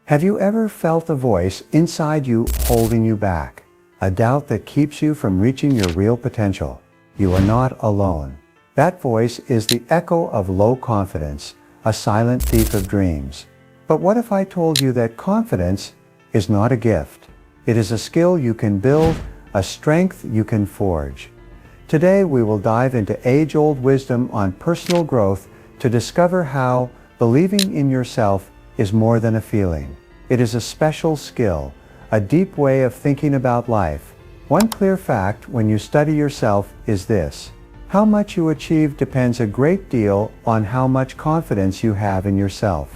Have you ever felt a voice inside you holding you back? A doubt that keeps you from reaching your real potential? You are not alone. That voice is the echo of low confidence, a silent thief of dreams. But what if I told you that confidence is not a gift? It is a skill you can build, a strength you can forge. Today we will dive into age-old wisdom on personal growth to discover how believing in yourself is more than a feeling. It is a special skill, a deep way of thinking about life. One clear fact when you study yourself is this: how much you achieve depends a great deal on how much confidence you have in yourself.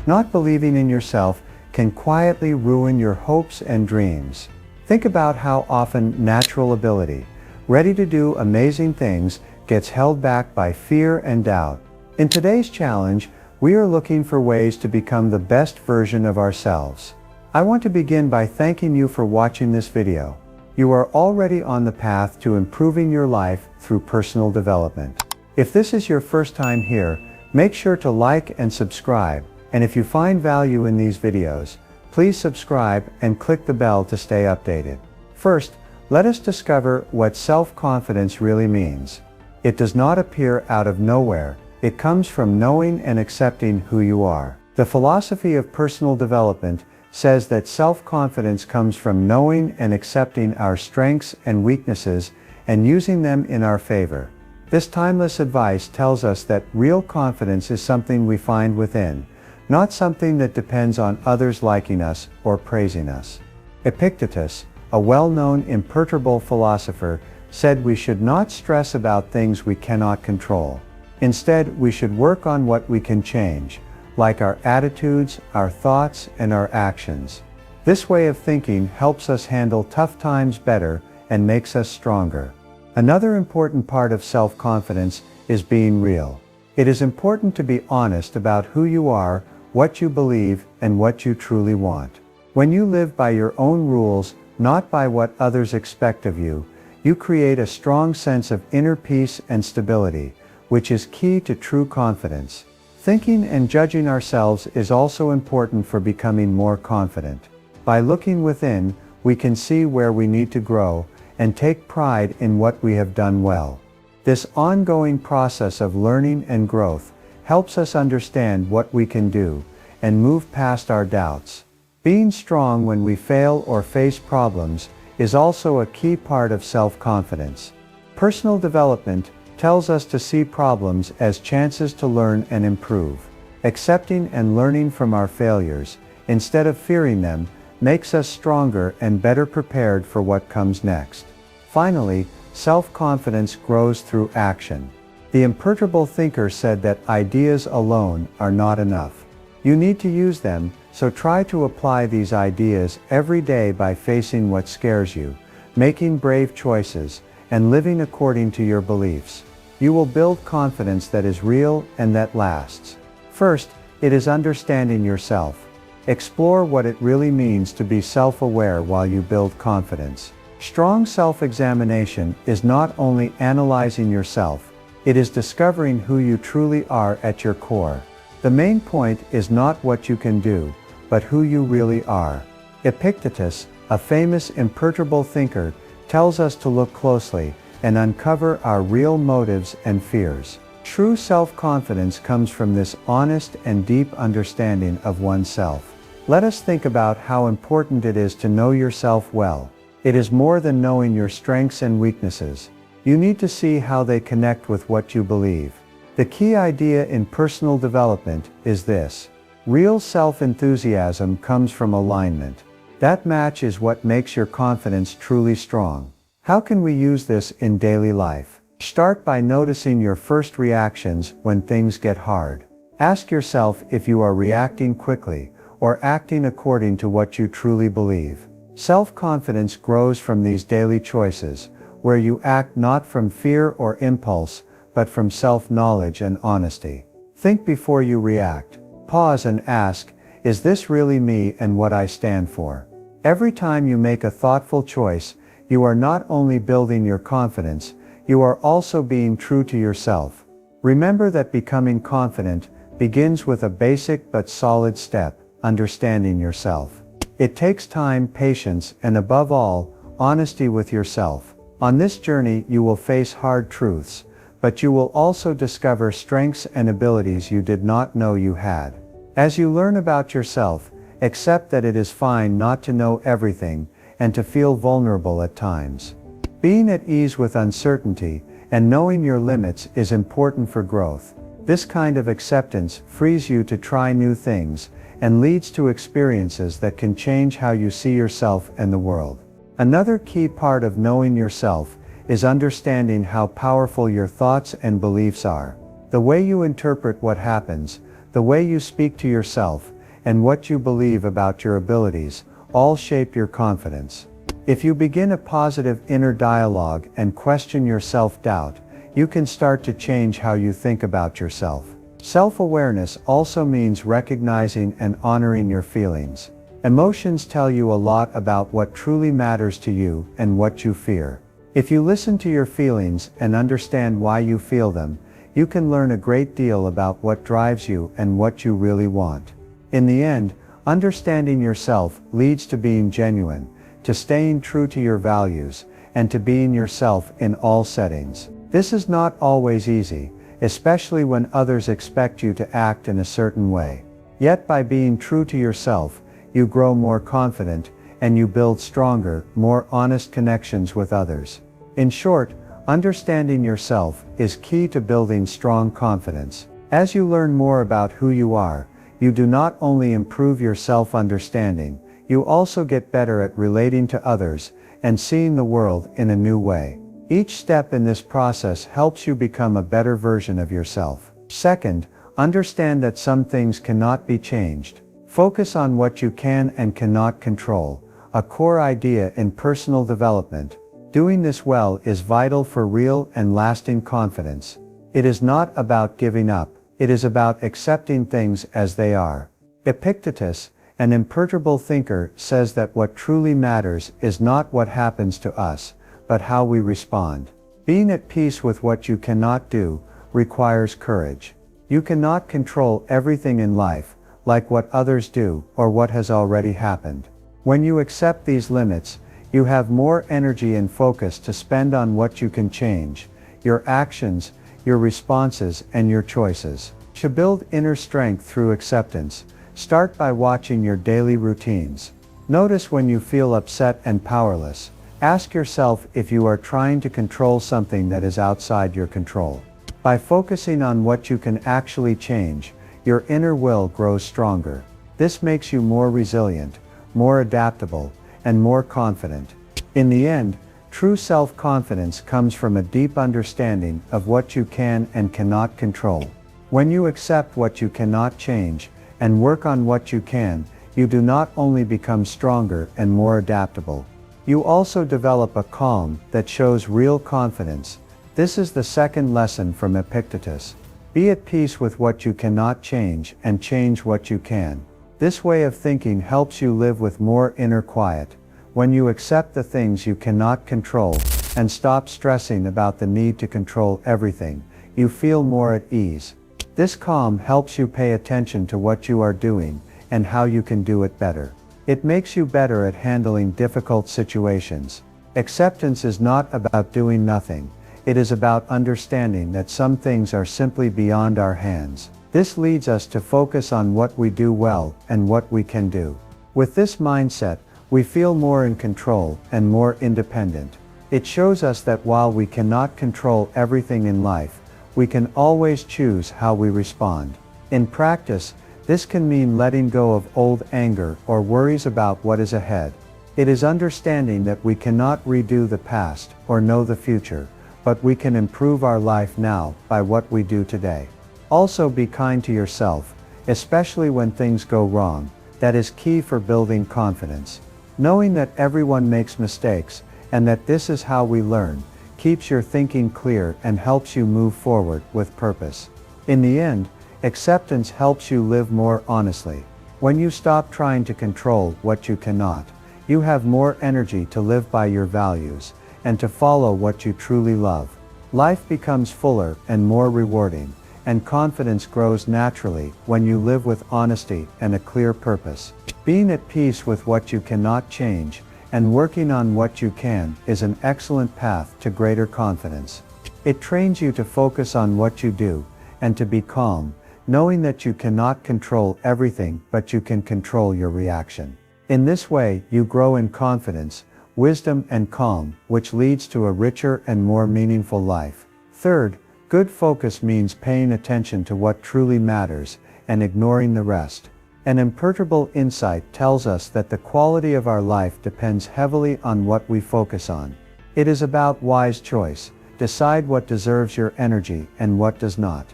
Not believing in yourself can quietly ruin your hopes and dreams. Think about how often natural ability, ready to do amazing things, gets held back by fear and doubt. In today's challenge, we are looking for ways to become the best version of ourselves. I want to begin by thanking you for watching this video. You are already on the path to improving your life through personal development. If this is your first time here, make sure to like and subscribe. And if you find value in these videos, please subscribe and click the bell to stay updated. First, let us discover what self-confidence really means. It does not appear out of nowhere. It comes from knowing and accepting who you are. The philosophy of personal development says that self-confidence comes from knowing and accepting our strengths and weaknesses and using them in our favor. This timeless advice tells us that real confidence is something we find within, not something that depends on others liking us or praising us. Epictetus, a well-known imperturbable philosopher, said we should not stress about things we cannot control. Instead, we should work on what we can change, like our attitudes, our thoughts, and our actions. This way of thinking helps us handle tough times better and makes us stronger. Another important part of self-confidence is being real. It is important to be honest about who you are, what you believe, and what you truly want. When you live by your own rules, not by what others expect of you, you create a strong sense of inner peace and stability, which is key to true confidence. Thinking and judging ourselves is also important for becoming more confident. By looking within, we can see where we need to grow and take pride in what we have done well. This ongoing process of learning and growth helps us understand what we can do and move past our doubts. Being strong when we fail or face problems is also a key part of self-confidence. Personal development tells us to see problems as chances to learn and improve. Accepting and learning from our failures, instead of fearing them, makes us stronger and better prepared for what comes next. Finally, self-confidence grows through action. The imperturbable thinker said that ideas alone are not enough. You need to use them, so try to apply these ideas every day by facing what scares you, making brave choices, and living according to your beliefs. You will build confidence that is real and that lasts. First, it is understanding yourself. Explore what it really means to be self-aware while you build confidence. Strong self-examination is not only analyzing yourself, it is discovering who you truly are at your core. The main point is not what you can do, but who you really are. Epictetus, a famous imperturbable thinker, tells us to look closely and uncover our real motives and fears. True self-confidence comes from this honest and deep understanding of oneself. Let us think about how important it is to know yourself well. It is more than knowing your strengths and weaknesses. You need to see how they connect with what you believe. The key idea in personal development is this: real self-enthusiasm comes from alignment. That match is what makes your confidence truly strong. How can we use this in daily life? Start by noticing your first reactions when things get hard. Ask yourself if you are reacting quickly or acting according to what you truly believe. Self-confidence grows from these daily choices, where you act not from fear or impulse, but from self-knowledge and honesty. Think before you react. Pause and ask, is this really me and what I stand for? Every time you make a thoughtful choice, you are not only building your confidence, you are also being true to yourself. Remember that becoming confident begins with a basic but solid step: understanding yourself. It takes time, patience, and above all, honesty with yourself. On this journey, you will face hard truths, but you will also discover strengths and abilities you did not know you had. As you learn about yourself, accept that it is fine not to know everything and to feel vulnerable at times. Being at ease with uncertainty and knowing your limits is important for growth. This kind of acceptance frees you to try new things and leads to experiences that can change how you see yourself and the world. Another key part of knowing yourself is understanding how powerful your thoughts and beliefs are. The way you interpret what happens, the way you speak to yourself, and what you believe about your abilities all shape your confidence. If you begin a positive inner dialogue and question your self-doubt, you can start to change how you think about yourself. Self-awareness also means recognizing and honoring your feelings. Emotions tell you a lot about what truly matters to you and what you fear. If you listen to your feelings and understand why you feel them, you can learn a great deal about what drives you and what you really want. In the end, understanding yourself leads to being genuine, to staying true to your values, and to being yourself in all settings. This is not always easy, especially when others expect you to act in a certain way. Yet by being true to yourself, you grow more confident, and you build stronger, more honest connections with others. In short, understanding yourself is key to building strong confidence. As you learn more about who you are, you do not only improve your self-understanding, you also get better at relating to others and seeing the world in a new way. Each step in this process helps you become a better version of yourself. Second, understand that some things cannot be changed. Focus on what you can and cannot control, a core idea in personal development. Doing this well is vital for real and lasting confidence. It is not about giving up, it is about accepting things as they are. Epictetus, an imperturbable thinker, says that what truly matters is not what happens to us, but how we respond. Being at peace with what you cannot do requires courage. You cannot control everything in life, like what others do or what has already happened. When you accept these limits, you have more energy and focus to spend on what you can change, your actions, your responses, and your choices. To build inner strength through acceptance, start by watching your daily routines. Notice when you feel upset and powerless. Ask yourself if you are trying to control something that is outside your control. By focusing on what you can actually change, your inner will grows stronger. This makes you more resilient, more adaptable, and more confident. In the end, true self-confidence comes from a deep understanding of what you can and cannot control. When you accept what you cannot change and work on what you can, you do not only become stronger and more adaptable, you also develop a calm that shows real confidence. This is the second lesson from Epictetus. Be at peace with what you cannot change and change what you can. This way of thinking helps you live with more inner quiet. When you accept the things you cannot control and stop stressing about the need to control everything, you feel more at ease. This calm helps you pay attention to what you are doing and how you can do it better. It makes you better at handling difficult situations. Acceptance is not about doing nothing. It is about understanding that some things are simply beyond our hands. This leads us to focus on what we do well and what we can do. With this mindset, we feel more in control and more independent. It shows us that while we cannot control everything in life, we can always choose how we respond. In practice, this can mean letting go of old anger or worries about what is ahead. It is understanding that we cannot redo the past or know the future, but we can improve our life now by what we do today. Also, be kind to yourself, especially when things go wrong. That is key for building confidence. Knowing that everyone makes mistakes and that this is how we learn keeps your thinking clear and helps you move forward with purpose. In the end, acceptance helps you live more honestly. When you stop trying to control what you cannot, you have more energy to live by your values and to follow what you truly love. Life becomes fuller and more rewarding, and confidence grows naturally when you live with honesty and a clear purpose. Being at peace with what you cannot change and working on what you can is an excellent path to greater confidence. It trains you to focus on what you do and to be calm, knowing that you cannot control everything but you can control your reaction. In this way, you grow in confidence, wisdom and calm, which leads to a richer and more meaningful life. Third, good focus means paying attention to what truly matters and ignoring the rest. An imperturbable insight tells us that the quality of our life depends heavily on what we focus on. It is about wise choice. Decide what deserves your energy and what does not.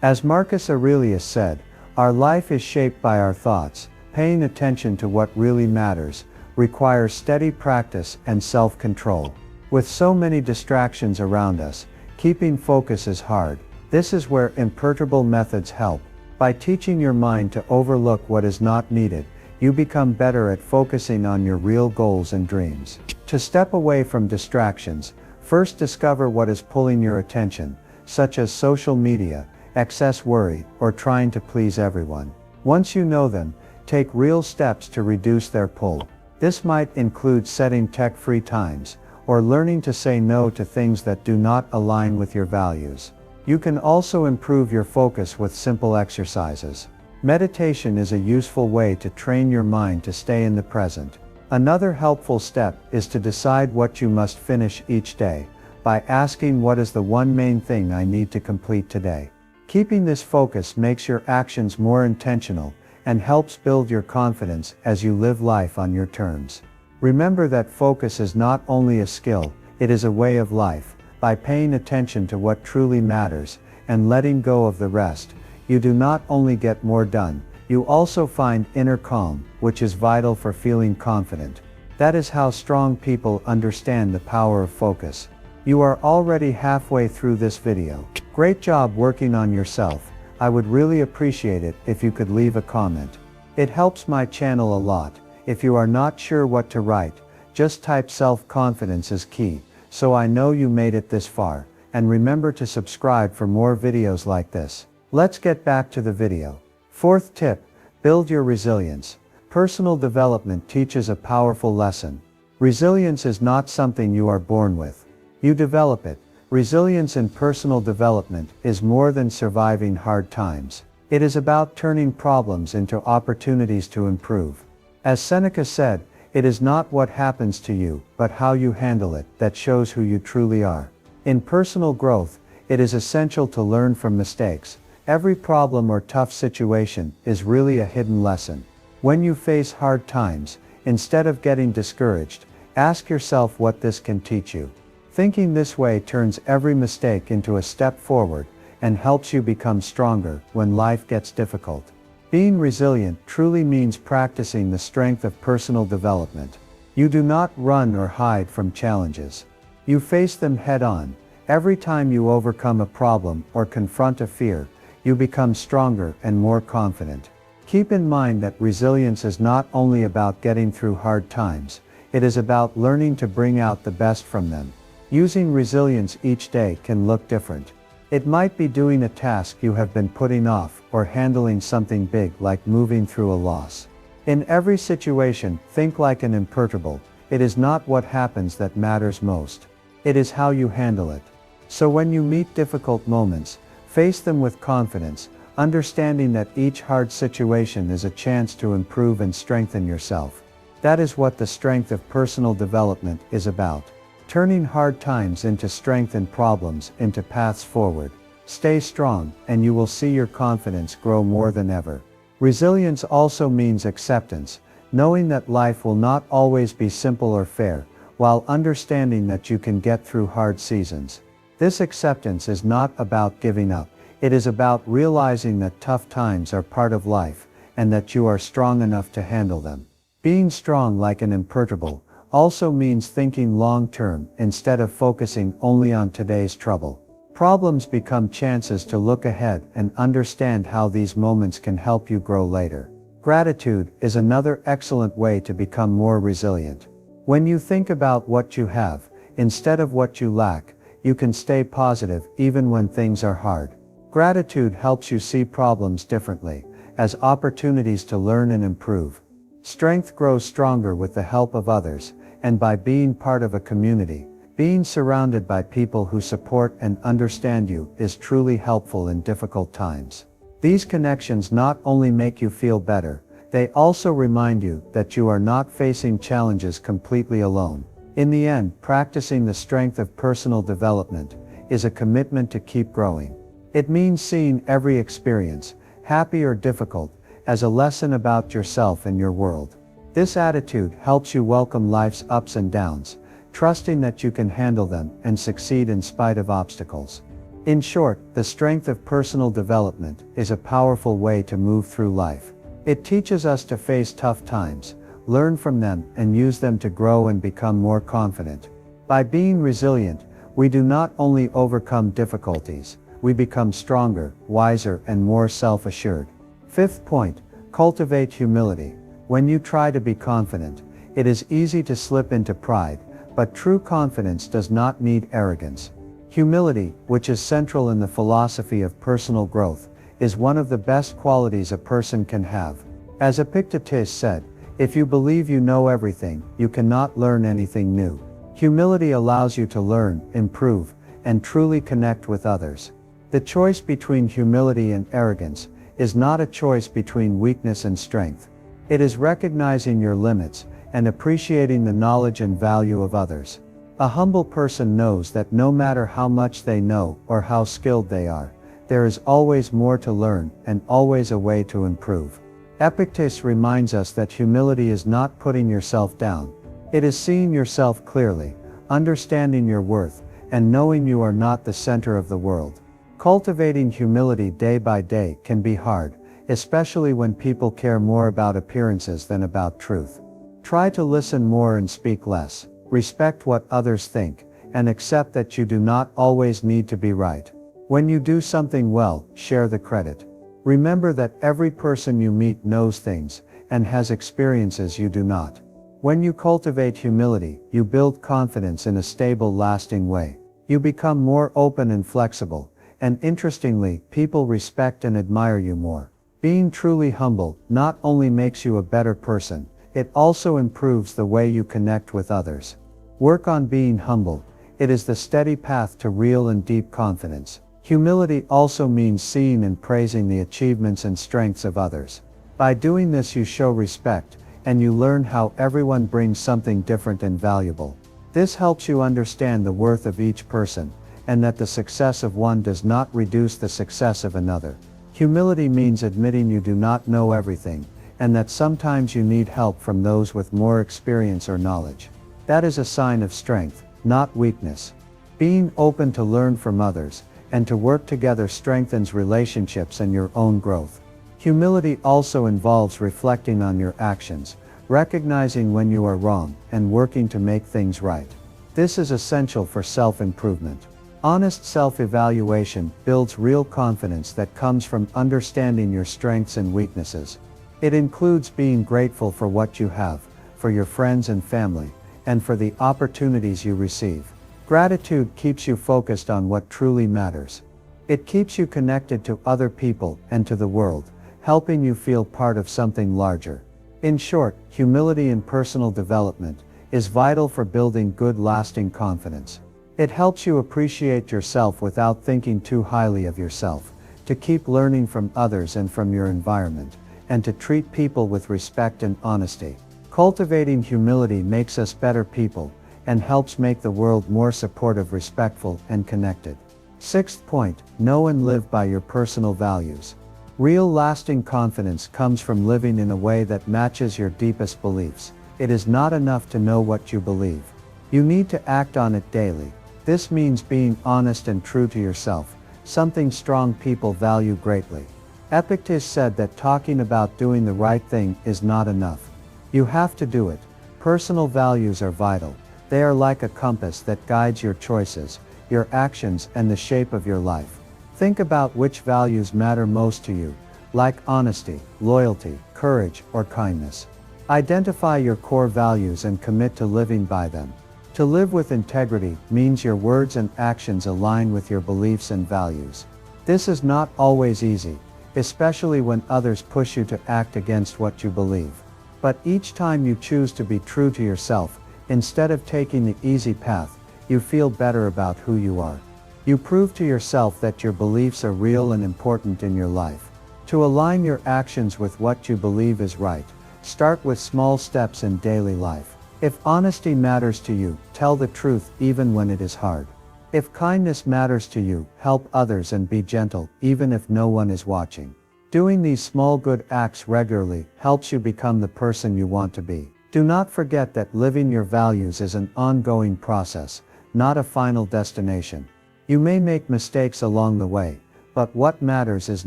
As Marcus Aurelius said, our life is shaped by our thoughts. Paying attention to what really matters requires steady practice and self-control. With so many distractions around us, keeping focus is hard. This is where imperturbable methods help. By teaching your mind to overlook what is not needed, you become better at focusing on your real goals and dreams. To step away from distractions, first discover what is pulling your attention, such as social media, excess worry, or trying to please everyone. Once you know them, take real steps to reduce their pull. This might include setting tech-free times, or learning to say no to things that do not align with your values. You can also improve your focus with simple exercises. Meditation is a useful way to train your mind to stay in the present. Another helpful step is to decide what you must finish each day, by asking what is the one main thing I need to complete today. Keeping this focus makes your actions more intentional and helps build your confidence as you live life on your terms. Remember that focus is not only a skill, it is a way of life. By paying attention to what truly matters and letting go of the rest, you do not only get more done, you also find inner calm, which is vital for feeling confident. That is how strong people understand the power of focus. You are already halfway through this video. Great job working on yourself. I would really appreciate it if you could leave a comment. It helps my channel a lot. If you are not sure what to write, just type self-confidence is key, so I know you made it this far, and remember to subscribe for more videos like this. Let's get back to the video. Fourth tip, build your resilience. Personal development teaches a powerful lesson. Resilience is not something you are born with. You develop it. Resilience in personal development is more than surviving hard times. It is about turning problems into opportunities to improve. As Seneca said, it is not what happens to you, but how you handle it, that shows who you truly are. In personal growth, it is essential to learn from mistakes. Every problem or tough situation is really a hidden lesson. When you face hard times, instead of getting discouraged, ask yourself what this can teach you. Thinking this way turns every mistake into a step forward and helps you become stronger when life gets difficult. Being resilient truly means practicing the strength of personal development. You do not run or hide from challenges. You face them head on. Every time you overcome a problem or confront a fear, you become stronger and more confident. Keep in mind that resilience is not only about getting through hard times, it is about learning to bring out the best from them. Using resilience each day can look different. It might be doing a task you have been putting off or handling something big like moving through a loss. In every situation, think like an imperturbable. It is not what happens that matters most. It is how you handle it. So when you meet difficult moments, face them with confidence, understanding that each hard situation is a chance to improve and strengthen yourself. That is what the strength of personal development is about. Turning hard times into strength and problems into paths forward. Stay strong, and you will see your confidence grow more than ever. Resilience also means acceptance, knowing that life will not always be simple or fair, while understanding that you can get through hard seasons. This acceptance is not about giving up. It is about realizing that tough times are part of life, and that you are strong enough to handle them. Being strong like an imperturbable also means thinking long-term instead of focusing only on today's trouble. Problems become chances to look ahead and understand how these moments can help you grow later. Gratitude is another excellent way to become more resilient. When you think about what you have, instead of what you lack, you can stay positive even when things are hard. Gratitude helps you see problems differently, as opportunities to learn and improve. Strength grows stronger with the help of others, and by being part of a community. Being surrounded by people who support and understand you is truly helpful in difficult times. These connections not only make you feel better, they also remind you that you are not facing challenges completely alone. In the end, practicing the strength of personal development is a commitment to keep growing. It means seeing every experience, happy or difficult, as a lesson about yourself and your world. This attitude helps you welcome life's ups and downs, trusting that you can handle them and succeed in spite of obstacles. In short, the strength of personal development is a powerful way to move through life. It teaches us to face tough times, learn from them, and use them to grow and become more confident. By being resilient, we do not only overcome difficulties, we become stronger, wiser, and more self-assured. Fifth point, cultivate humility. When you try to be confident, it is easy to slip into pride, but true confidence does not need arrogance. Humility, which is central in the philosophy of personal growth, is one of the best qualities a person can have. As Epictetus said, if you believe you know everything, you cannot learn anything new. Humility allows you to learn, improve, and truly connect with others. The choice between humility and arrogance is not a choice between weakness and strength. It is recognizing your limits and appreciating the knowledge and value of others. A humble person knows that no matter how much they know or how skilled they are, there is always more to learn and always a way to improve. Epictetus reminds us that humility is not putting yourself down. It is seeing yourself clearly, understanding your worth, and knowing you are not the center of the world. Cultivating humility day by day can be hard, especially when people care more about appearances than about truth. Try to listen more and speak less, respect what others think, and accept that you do not always need to be right. When you do something well, share the credit. Remember that every person you meet knows things, and has experiences you do not. When you cultivate humility, you build confidence in a stable, lasting way. You become more open and flexible, and interestingly, people respect and admire you more. Being truly humble not only makes you a better person, it also improves the way you connect with others. Work on being humble. It is the steady path to real and deep confidence. Humility also means seeing and praising the achievements and strengths of others. By doing this, you show respect, and you learn how everyone brings something different and valuable. This helps you understand the worth of each person, and that the success of one does not reduce the success of another. Humility means admitting you do not know everything, and that sometimes you need help from those with more experience or knowledge. That is a sign of strength, not weakness. Being open to learn from others, and to work together strengthens relationships and your own growth. Humility also involves reflecting on your actions, recognizing when you are wrong, and working to make things right. This is essential for self-improvement. Honest self-evaluation builds real confidence that comes from understanding your strengths and weaknesses. It includes being grateful for what you have, for your friends and family, and for the opportunities you receive. Gratitude keeps you focused on what truly matters. It keeps you connected to other people and to the world, helping you feel part of something larger. In short, humility in personal development is vital for building good, lasting confidence. It helps you appreciate yourself without thinking too highly of yourself, to keep learning from others and from your environment, and to treat people with respect and honesty. Cultivating humility makes us better people, and helps make the world more supportive, respectful, and connected. Sixth point, know and live by your personal values. Real lasting confidence comes from living in a way that matches your deepest beliefs. It is not enough to know what you believe. You need to act on it daily. This means being honest and true to yourself, something strong people value greatly. Epictetus said that talking about doing the right thing is not enough. You have to do it. Personal values are vital. They are like a compass that guides your choices, your actions, and the shape of your life. Think about which values matter most to you, like honesty, loyalty, courage, or kindness. Identify your core values and commit to living by them. To live with integrity means your words and actions align with your beliefs and values. This is not always easy, especially when others push you to act against what you believe. But each time you choose to be true to yourself, instead of taking the easy path, you feel better about who you are. You prove to yourself that your beliefs are real and important in your life. To align your actions with what you believe is right, start with small steps in daily life. If honesty matters to you, tell the truth even when it is hard. If kindness matters to you, help others and be gentle, even if no one is watching. Doing these small good acts regularly helps you become the person you want to be. Do not forget that living your values is an ongoing process, not a final destination. You may make mistakes along the way, but what matters is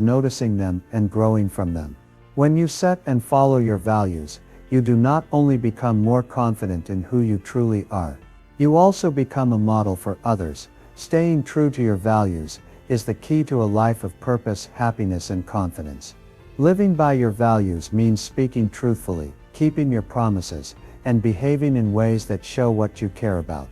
noticing them and growing from them. When you set and follow your values, you do not only become more confident in who you truly are, you also become a model for others. Staying true to your values is the key to a life of purpose, happiness, and confidence. Living by your values means speaking truthfully, keeping your promises, and behaving in ways that show what you care about.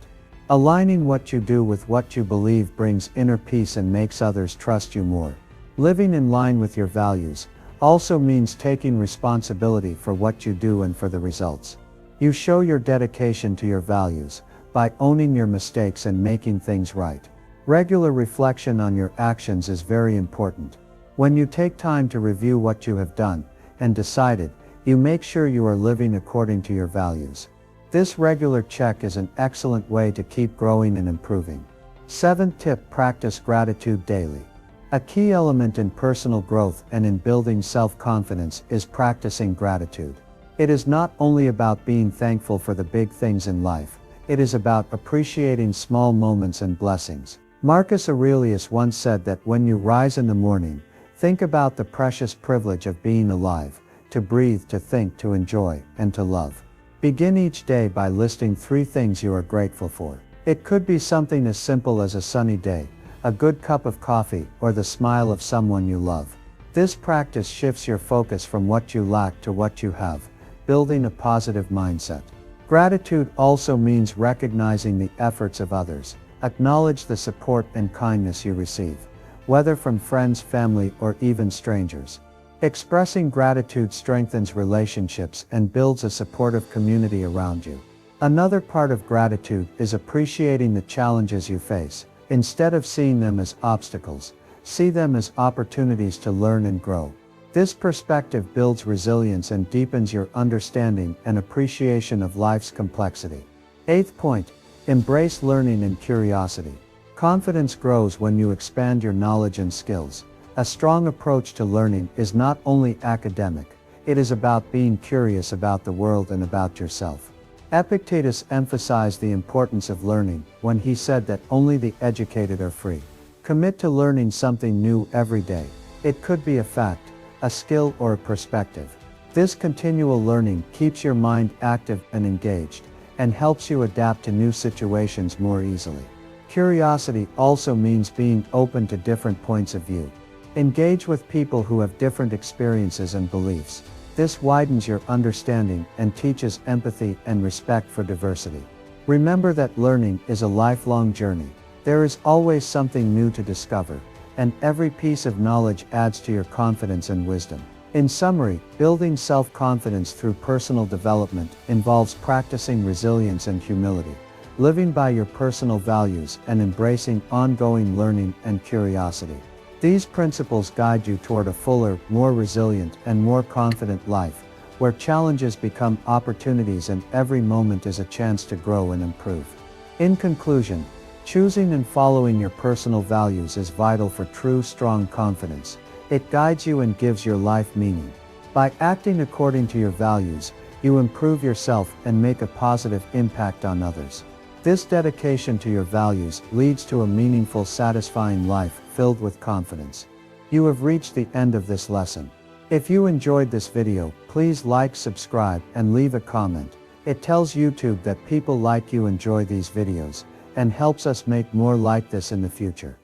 Aligning what you do with what you believe brings inner peace and makes others trust you more. Living in line with your values also means taking responsibility for what you do and for the results. You show your dedication to your values by owning your mistakes and making things right. Regular reflection on your actions is very important. When you take time to review what you have done and decided, you make sure you are living according to your values. This regular check is an excellent way to keep growing and improving. 7th tip: practice gratitude daily. A key element in personal growth and in building self-confidence is practicing gratitude. It is not only about being thankful for the big things in life, it is about appreciating small moments and blessings. Marcus Aurelius once said that when you rise in the morning, think about the precious privilege of being alive, to breathe, to think, to enjoy, and to love. Begin each day by listing 3 things you are grateful for. It could be something as simple as a sunny day, a good cup of coffee, or the smile of someone you love. This practice shifts your focus from what you lack to what you have, building a positive mindset. Gratitude also means recognizing the efforts of others. Acknowledge the support and kindness you receive, whether from friends, family, or even strangers. Expressing gratitude strengthens relationships and builds a supportive community around you. Another part of gratitude is appreciating the challenges you face. Instead of seeing them as obstacles, see them as opportunities to learn and grow. This perspective builds resilience and deepens your understanding and appreciation of life's complexity. 8th point: embrace learning and curiosity. Confidence grows when you expand your knowledge and skills. A strong approach to learning is not only academic, it is about being curious about the world and about yourself. Epictetus emphasized the importance of learning when he said that only the educated are free. Commit to learning something new every day. It could be a fact, a skill, or a perspective. This continual learning keeps your mind active and engaged, and helps you adapt to new situations more easily. Curiosity also means being open to different points of view. Engage with people who have different experiences and beliefs. This widens your understanding and teaches empathy and respect for diversity. Remember that learning is a lifelong journey. There is always something new to discover, and every piece of knowledge adds to your confidence and wisdom. In summary, building self-confidence through personal development involves practicing resilience and humility, living by your personal values, and embracing ongoing learning and curiosity. These principles guide you toward a fuller, more resilient, and more confident life, where challenges become opportunities and every moment is a chance to grow and improve. In conclusion, choosing and following your personal values is vital for true, strong confidence. It guides you and gives your life meaning. By acting according to your values, you improve yourself and make a positive impact on others. This dedication to your values leads to a meaningful, satisfying life filled with confidence. You have reached the end of this lesson. If you enjoyed this video, please like, subscribe, and leave a comment. It tells YouTube that people like you enjoy these videos, and helps us make more like this in the future.